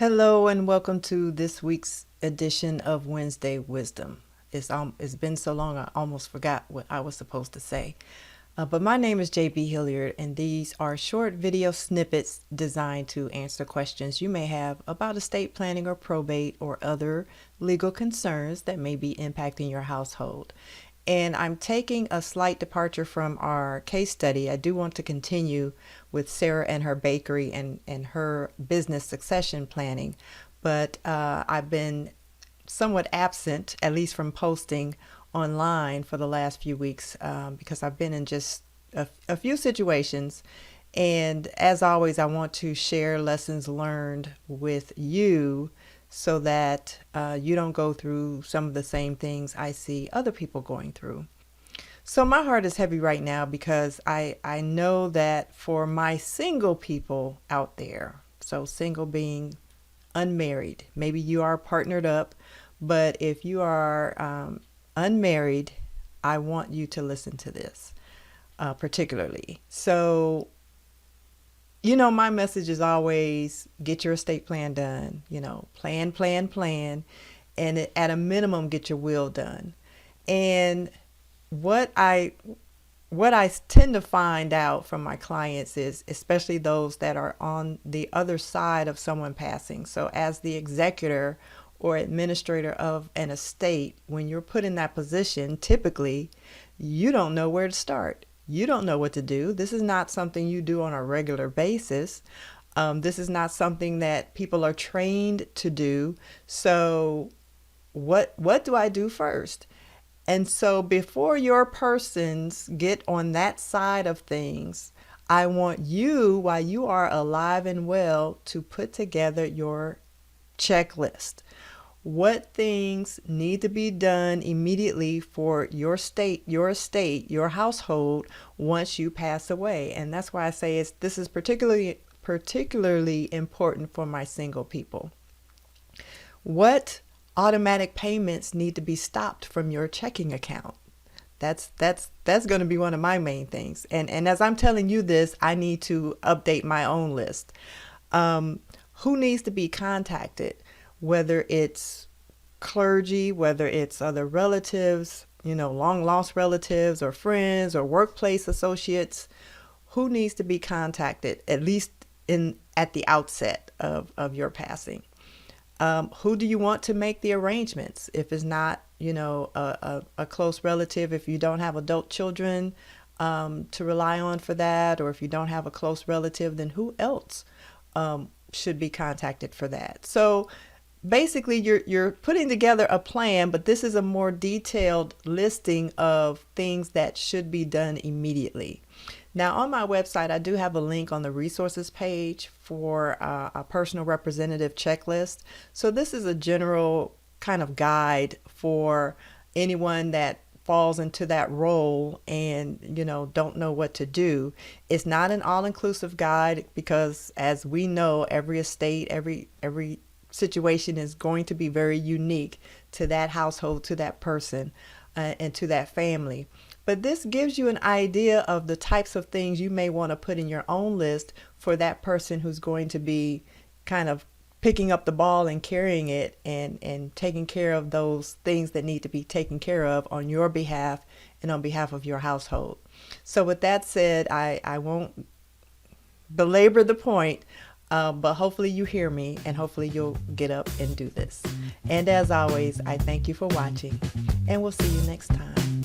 Hello and welcome to this week's edition of Wednesday Wisdom. It's been so long I almost forgot what I was supposed to say. But my name is JB Hilliard, and these are short video snippets designed to answer questions you may have about estate planning or probate or other legal concerns that may be impacting your household. And I'm taking a slight departure from our case study. I do want to continue with Sarah and her bakery and her business succession planning, but I've been somewhat absent, at least from posting online for the last few weeks, because I've been in just a few situations. And as always, I want to share lessons learned with you so that you don't go through some of the same things I see other people going through. So my heart is heavy right now because I know that for my single people out there, so single being unmarried, maybe you are partnered up, but if you are unmarried, I want you to listen to this particularly. So my message is always get your estate plan done, plan, and at a minimum, get your will done. And what I tend to find out from my clients is, especially those that are on the other side of someone passing. So as the executor or administrator of an estate, when you're put in that position, typically you don't know where to start. You don't know what to do. This is not something you do on a regular basis. This is not something that people are trained to do. So what do I do first? And so before your persons get on that side of things, I want you, while you are alive and well, to put together your checklist. What things need to be done immediately for your estate, your household once you pass away. And that's why I say this is particularly important for my single people. What automatic payments need to be stopped from your checking account? That's going to be one of my main things. And as I'm telling you this, I need to update my own list. Who needs to be contacted? Whether it's clergy, whether it's other relatives, long lost relatives or friends or workplace associates, who needs to be contacted, at least at the outset of your passing? Who do you want to make the arrangements? If it's not, a close relative, if you don't have adult children to rely on for that, or if you don't have a close relative, then who else should be contacted for that? So basically, you're putting together a plan, but this is a more detailed listing of things that should be done immediately. Now, on my website, I do have a link on the resources page for a personal representative checklist. So this is a general kind of guide for anyone that falls into that role and don't know what to do. It's not an all-inclusive guide because, as we know, every estate, every situation is going to be very unique to that household, to that person, and to that family. But this gives you an idea of the types of things you may want to put in your own list for that person who's going to be kind of picking up the ball and carrying it and taking care of those things that need to be taken care of on your behalf and on behalf of your household. So with that said, I won't belabor the point. But hopefully you hear me, and hopefully you'll get up and do this. And as always, I thank you for watching, and we'll see you next time.